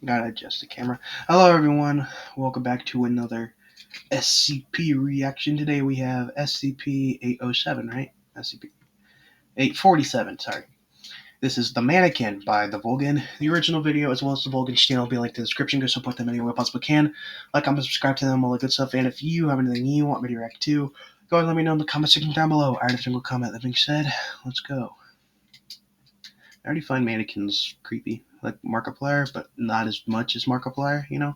Gotta adjust the camera. Hello everyone, welcome back to another SCP reaction. Today we have SCP-807, right? SCP-847, sorry. This is The Mannequin by the Vulcan. The original video as well as the Vulcan's channel will be linked in the description. Go support them any way possible can. Like, comment, subscribe to them, all that good stuff. And if you have anything you want me to react to, go ahead and let me know in the comment section down below. I already single comment. That being said, let's go. I already find mannequins creepy, like Markiplier, but not as much as Markiplier, you know?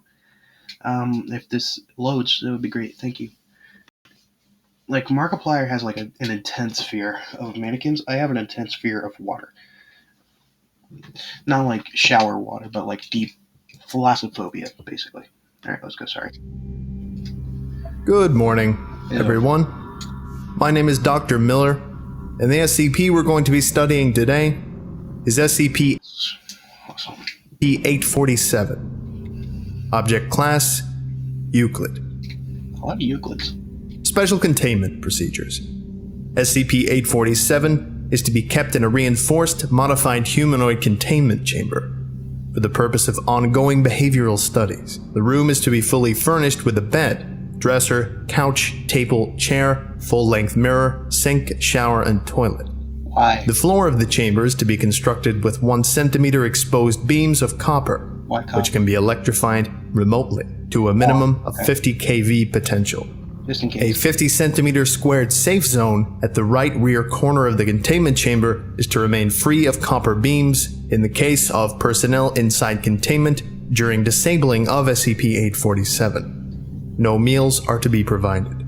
If this loads, it would be great, thank you. Like, Markiplier has like an intense fear of mannequins. I have an intense fear of water. Not like shower water, but like deep thalassophobia, basically. Alright, let's go, sorry. Good morning, everyone. My name is Dr. Miller, and the SCP we're going to be studying today is SCP-847. Object Class, Euclid. A lot of Euclids. Special Containment Procedures. SCP-847 is to be kept in a reinforced, modified humanoid containment chamber for the purpose of ongoing behavioral studies. The room is to be fully furnished with a bed, dresser, couch, table, chair, full-length mirror, sink, shower, and toilet. Why? The floor of the chamber is to be constructed with 1 centimeter exposed beams of copper, which can be electrified remotely to a minimum of 50 kV potential. Just in case. A 50 centimeter squared safe zone at the right rear corner of the containment chamber is to remain free of copper beams in the case of personnel inside containment during disabling of SCP-847. No meals are to be provided.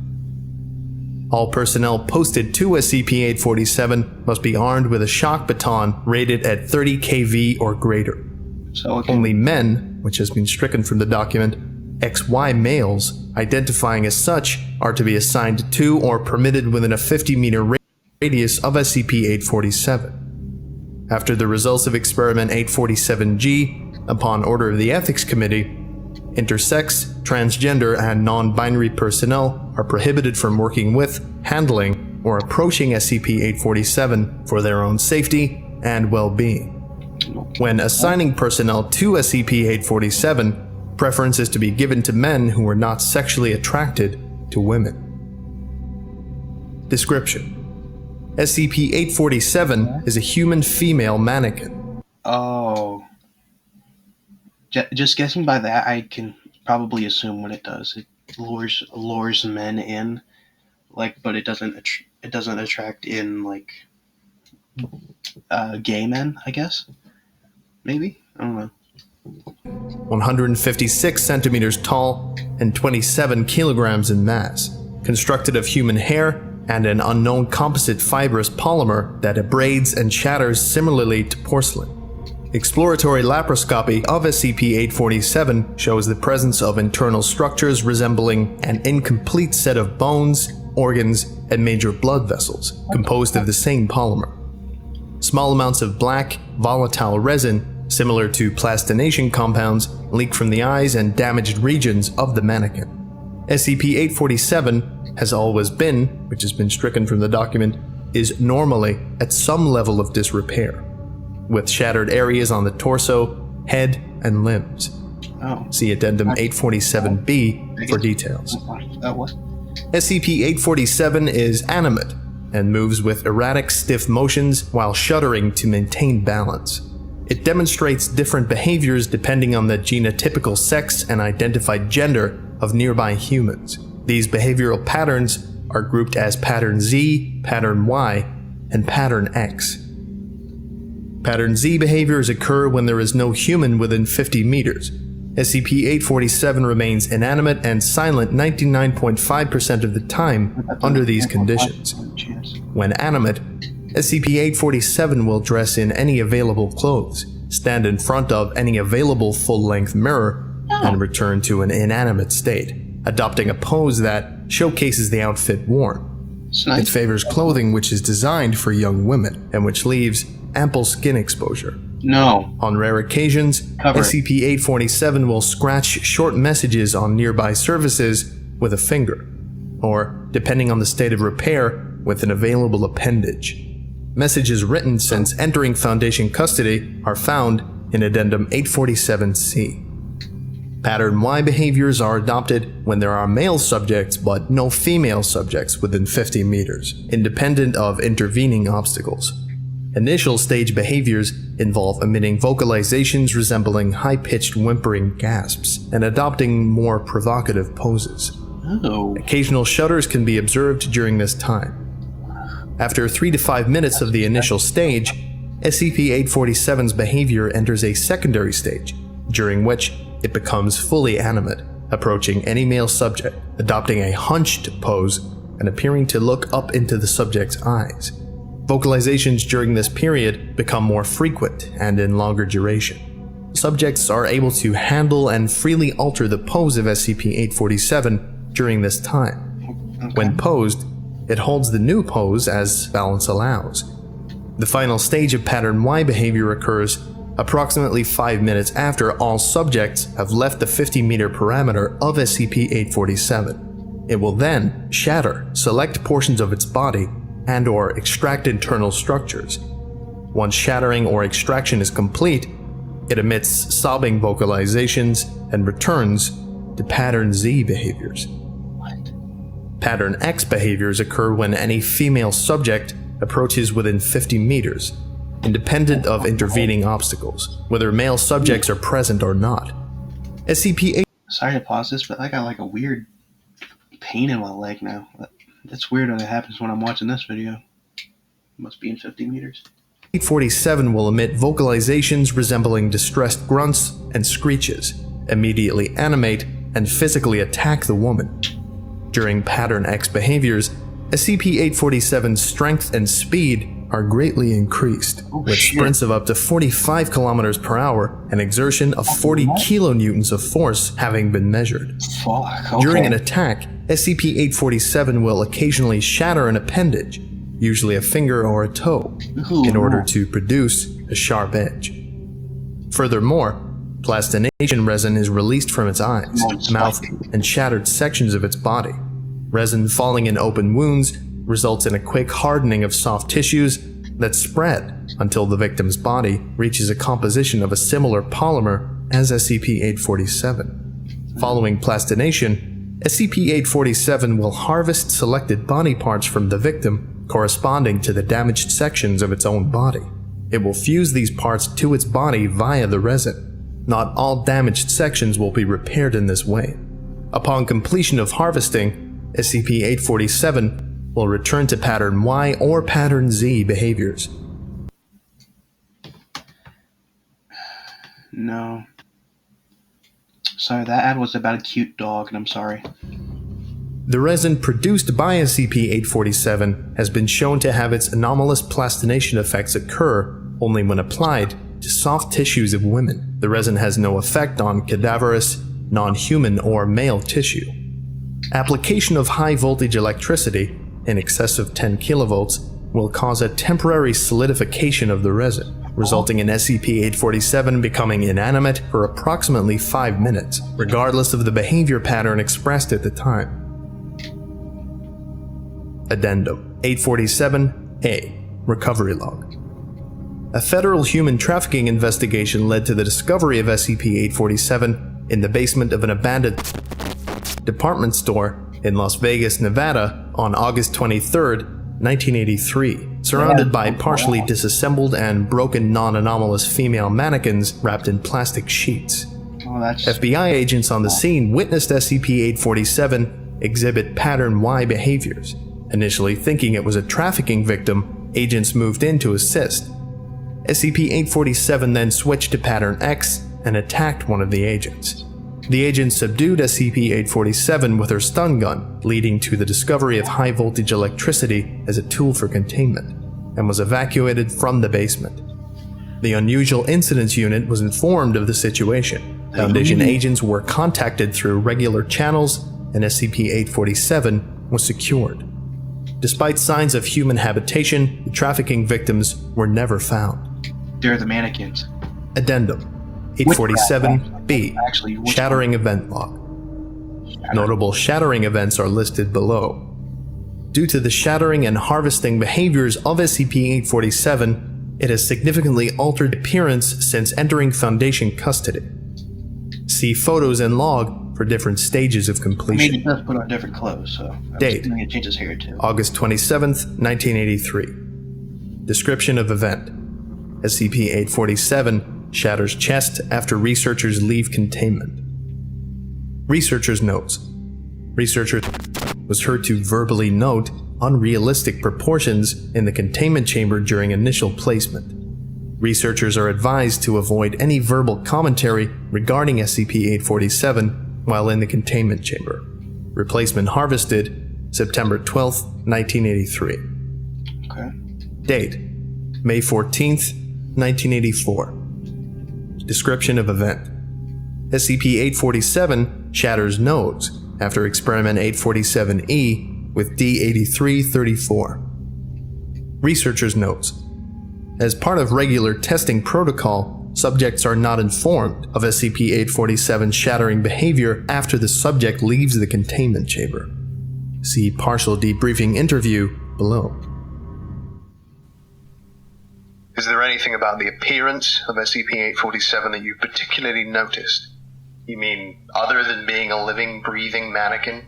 All personnel posted to SCP-847 must be armed with a shock baton rated at 30 kV or greater. So only men, which has been stricken from the document, XY males, identifying as such, are to be assigned to or permitted within a 50-meter radius of SCP-847. After the results of Experiment 847-G, upon order of the Ethics Committee, intersex, transgender, and non-binary personnel are prohibited from working with, handling, or approaching SCP-847 for their own safety and well-being. When assigning personnel to SCP-847, preference is to be given to men who are not sexually attracted to women. Description: SCP-847 is a human female mannequin. Oh. Just guessing by that, I can probably assume what it does. It lures men in, like, but it doesn't attract in like gay men, I guess. Maybe, I don't know. 156 centimeters tall and 27 kilograms in mass, constructed of human hair and an unknown composite fibrous polymer that abrades and shatters similarly to porcelain. Exploratory laparoscopy of SCP-847 shows the presence of internal structures resembling an incomplete set of bones, organs, and major blood vessels, composed of the same polymer. Small amounts of black, volatile resin, similar to plastination compounds, leak from the eyes and damaged regions of the mannequin. SCP-847 has always been, which has been stricken from the document, is normally at some level of disrepair, with shattered areas on the torso, head, and limbs. See Addendum 847-B for details. SCP-847 is animate and moves with erratic, stiff motions while shuddering to maintain balance. It demonstrates different behaviors depending on the genotypical sex and identified gender of nearby humans. These behavioral patterns are grouped as Pattern Z, Pattern Y, and Pattern X. Pattern Z behaviors occur when there is no human within 50 meters. SCP-847 remains inanimate and silent 99.5% of the time under these conditions. When animate, SCP-847 will dress in any available clothes, stand in front of any available full-length mirror, and return to an inanimate state, adopting a pose that showcases the outfit worn. It favors clothing which is designed for young women, and which leaves ample skin exposure. No. On rare occasions, SCP-847 will scratch short messages on nearby surfaces with a finger, or, depending on the state of repair, with an available appendage. Messages written since entering Foundation custody are found in Addendum 847-C. Pattern Y behaviors are adopted when there are male subjects but no female subjects within 50 meters, independent of intervening obstacles. Initial stage behaviors involve emitting vocalizations resembling high-pitched whimpering gasps and adopting more provocative poses. Oh. Occasional shudders can be observed during this time. After 3 to 5 minutes of the initial stage, SCP-847's behavior enters a secondary stage, during which it becomes fully animate, approaching any male subject, adopting a hunched pose, and appearing to look up into the subject's eyes. Vocalizations during this period become more frequent and in longer duration. Subjects are able to handle and freely alter the pose of SCP-847 during this time. Okay. When posed, it holds the new pose as balance allows. The final stage of Pattern Y behavior occurs approximately 5 minutes after all subjects have left the 50-meter parameter of SCP-847. It will then shatter select portions of its body and/or extract internal structures. Once shattering or extraction is complete, it emits sobbing vocalizations and returns to Pattern Z behaviors. Pattern X behaviors occur when any female subject approaches within 50 meters, independent of intervening obstacles, whether male subjects are present or not. SCP-8... Sorry to pause this, but I got like a weird pain in my leg now. That's weird when it happens when I'm watching this video. It must be in 50 meters. 847 will emit vocalizations resembling distressed grunts and screeches, immediately animate and physically attack the woman. During Pattern X behaviors, SCP-847's strength and speed are greatly increased, with sprints of up to 45 kilometers per hour and exertion of 40 kilonewtons of force having been measured. Fuck, okay. During an attack, SCP-847 will occasionally shatter an appendage, usually a finger or a toe, in order to produce a sharp edge. Furthermore, plastination resin is released from its eyes, mouth, and shattered sections of its body. Resin falling in open wounds results in a quick hardening of soft tissues that spread until the victim's body reaches a composition of a similar polymer as SCP-847. Following plastination, SCP-847 will harvest selected body parts from the victim corresponding to the damaged sections of its own body. It will fuse these parts to its body via the resin. Not all damaged sections will be repaired in this way. Upon completion of harvesting, SCP-847 will return to Pattern Y or Pattern Z behaviors. No. Sorry, that ad was about a cute dog, and I'm sorry. The resin produced by SCP-847 has been shown to have its anomalous plastination effects occur only when applied to soft tissues of women. The resin has no effect on cadaverous, non-human, or male tissue. Application of high-voltage electricity, in excess of 10 kilovolts, will cause a temporary solidification of the resin, resulting in SCP-847 becoming inanimate for approximately 5 minutes, regardless of the behavior pattern expressed at the time. Addendum 847-A Recovery Log. A federal human trafficking investigation led to the discovery of SCP-847 in the basement of an abandoned department store in Las Vegas, Nevada on August 23, 1983, surrounded by partially disassembled and broken non-anomalous female mannequins wrapped in plastic sheets. FBI agents on the scene witnessed SCP-847 exhibit Pattern Y behaviors. Initially thinking it was a trafficking victim, agents moved in to assist. SCP-847 then switched to Pattern X and attacked one of the agents. The agent subdued SCP-847 with her stun gun, leading to the discovery of high-voltage electricity as a tool for containment, and was evacuated from the basement. The Unusual Incidents Unit was informed of the situation. Foundation agents were contacted through regular channels, and SCP-847 was secured. Despite signs of human habitation, the trafficking victims were never found. They're the mannequins. Addendum 847-B Shattering Event Log. Notable shattering events are listed below. Due to the shattering and harvesting behaviors of SCP-847, it has significantly altered appearance since entering Foundation custody. See photos and log for different stages of I mean, completion. it does put on different clothes, so I'm Date. assuming it changes hair too. August 27th, 1983. Description of event. SCP-847 shatters chest after researchers leave containment. Researchers' notes. Researcher was heard to verbally note unrealistic proportions in the containment chamber during initial placement. Researchers are advised to avoid any verbal commentary regarding SCP-847 while in the containment chamber. Replacement harvested September 12th, 1983. Okay. Date: May 14th, 1984. Description of event. SCP-847 shatters nodes after Experiment 847-E with D-8334. Researchers' notes. As part of regular testing protocol, subjects are not informed of SCP-847 shattering behavior after the subject leaves the containment chamber. See partial debriefing interview below. Is there anything about the appearance of SCP-847 that you particularly noticed? You mean, other than being a living, breathing mannequin?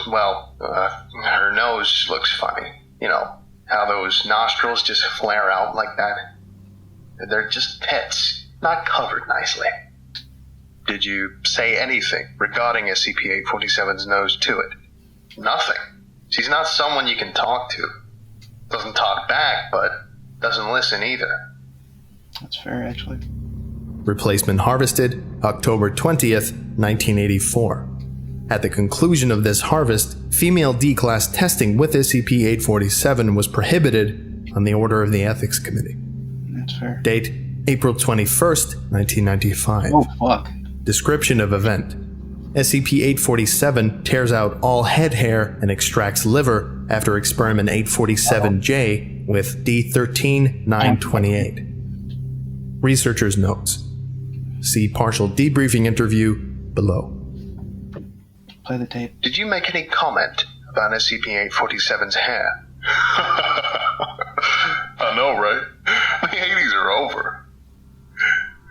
Well, her nose looks funny. You know, how those nostrils just flare out like that. They're just pits, not covered nicely. Did you say anything regarding SCP-847's nose to it? Nothing. She's not someone you can talk to. Doesn't talk back, but doesn't listen either. That's fair, actually. Replacement harvested October 20th, 1984. At the conclusion of this harvest, female D-Class testing with SCP-847 was prohibited on the order of the Ethics Committee. That's fair. Date: April 21st, 1995. Oh, fuck. Description of event. SCP-847 tears out all head hair and extracts liver after Experiment 847-J with D-13-928. Researchers' notes. See partial debriefing interview below. Play the tape. Did you make any comment about SCP-847's hair? I know, right? The 80s are over.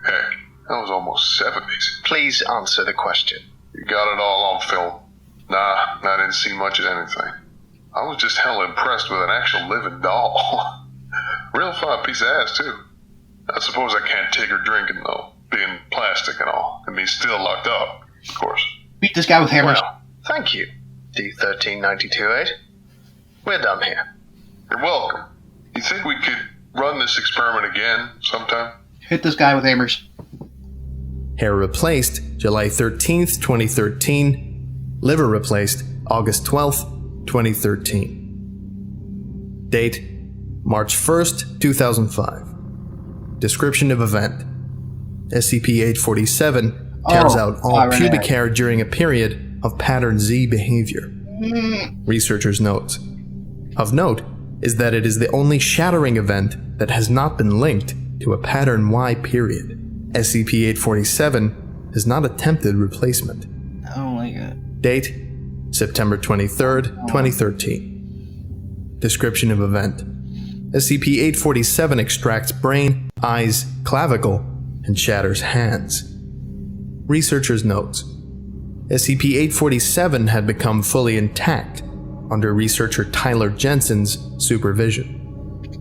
Heck, that was almost 70s. Please answer the question. You got it all on film. Nah, I didn't see much of anything. I was just hella impressed with an actual living doll. Real fine piece of ass, too. I suppose I can't take her drinking, though, being plastic and all, and me still locked up, of course. Beat this guy with hammers. Well, thank you, D-13-928. We're done here. You're welcome. You think we could run this experiment again sometime? Hit this guy with hammers. Hair replaced July 13th, 2013. Liver replaced August 12th, 2013. Date: March 1st, 2005. Description of event. SCP-847 tears out all pubic hair during a period of pattern Z behavior. Researchers' notes. Of note is that it is the only shattering event that has not been linked to a pattern Y period. SCP-847 has not attempted replacement. Oh my god. Date: September 23rd, 2013. Description of event. SCP-847 extracts brain, eyes, clavicle, and shatters hands. Researchers' notes. SCP-847 had become fully intact under researcher Tyler Jensen's supervision.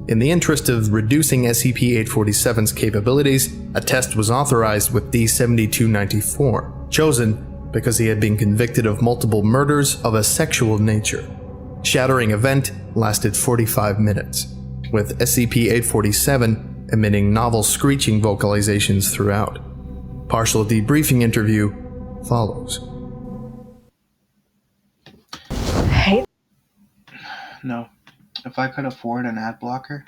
In the interest of reducing SCP-847's capabilities, a test was authorized with D-7294, chosen because he had been convicted of multiple murders of a sexual nature. Shattering event lasted 45 minutes, with SCP-847 emitting novel screeching vocalizations throughout. Partial debriefing interview follows. Hey. No. If I could afford an ad blocker,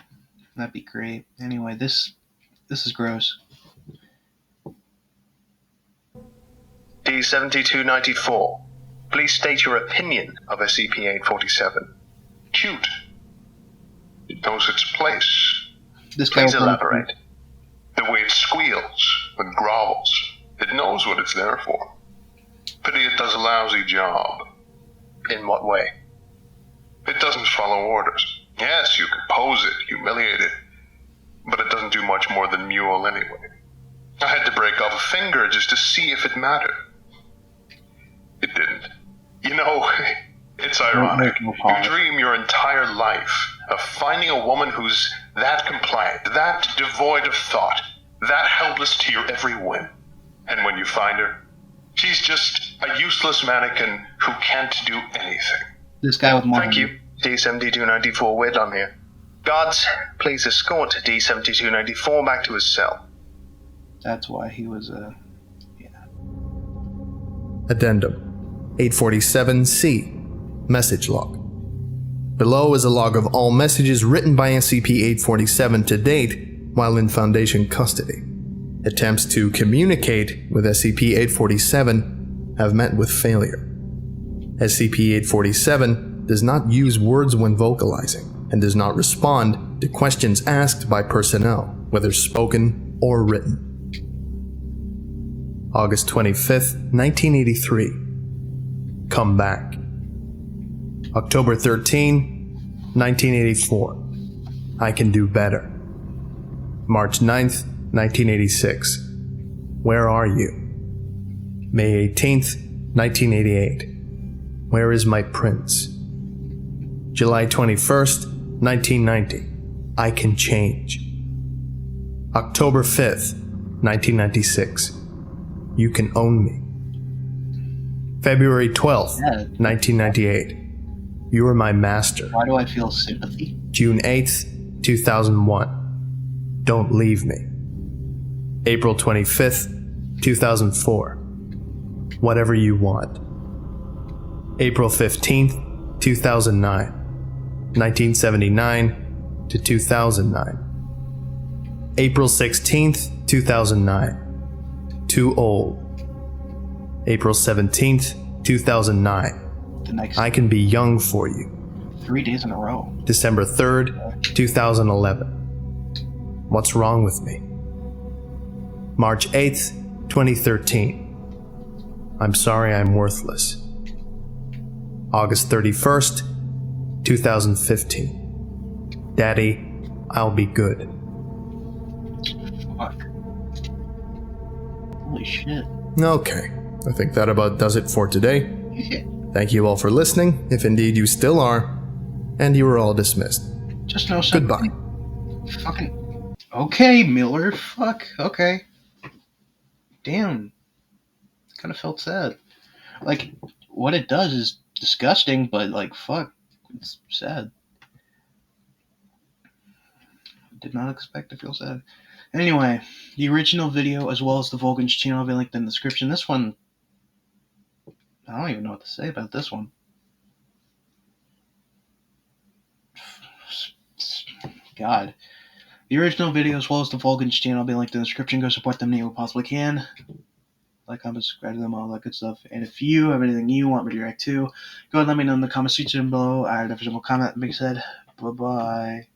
that'd be great. Anyway, this is gross. D-7294. Please state your opinion of SCP-847. Cute. It knows its place. This guy Please will- elaborate. The way it squeals and grovels. It knows what it's there for. Pity it does a lousy job. In what way? It doesn't follow orders. Yes, you can pose it, humiliate it, but it doesn't do much more than mule anyway. I had to break off a finger just to see if it mattered. It didn't. You know, it's ironic. No You pause. dream your entire life of finding a woman who's that compliant, that devoid of thought, that helpless to your every whim. And when you find her, she's just a useless mannequin who can't do anything. This guy with more. Thank you, D-7294, we're done here. Guards, please escort D-7294 back to his cell. That's why he was Addendum 847-C. Message log. Below is a log of all messages written by SCP-847 to date while in Foundation custody. Attempts to communicate with SCP-847 have met with failure. SCP-847 does not use words when vocalizing and does not respond to questions asked by personnel, whether spoken or written. August 25th, 1983. Come back. October 13, 1984. I can do better. March 9th, 1986. Where are you? May 18th, 1988. Where is my prince? July 21st, 1990. I can change. October 5th, 1996. You can own me. February 12th, 1998. You are my master. Why do I feel sympathy? June 8th, 2001. Don't leave me. April 25th, 2004. Whatever you want. April 15th, 2009. 1979 to 2009. April 16th, 2009. Too old. April 17th, 2009. The next I can be young for you. 3 days in a row. December 3rd, 2011. What's wrong with me? March 8th, 2013. I'm sorry I'm worthless. August 31st, 2015. Daddy, I'll be good. Fuck. Holy shit. Okay, I think that about does it for today. Yeah. Thank you all for listening, if indeed you still are, and you are all dismissed. Just know something. Goodbye. Fucking. Okay, Miller. Fuck. Okay. Damn. Kind of felt sad. Like, what it does is disgusting, but, like, fuck. It's sad. Did not expect to feel sad. Anyway, the original video as well as the Vulcan's channel will be linked in the description. This one, I don't even know what to say about this one. God. The original video as well as the Vulcan's channel will be linked in the description. Go support them any way you possibly can. Like, comment, subscribe to them, all that good stuff. And if you have anything you want me to react to, go ahead and let me know in the comment section below. I have a comment. Big said, bye-bye.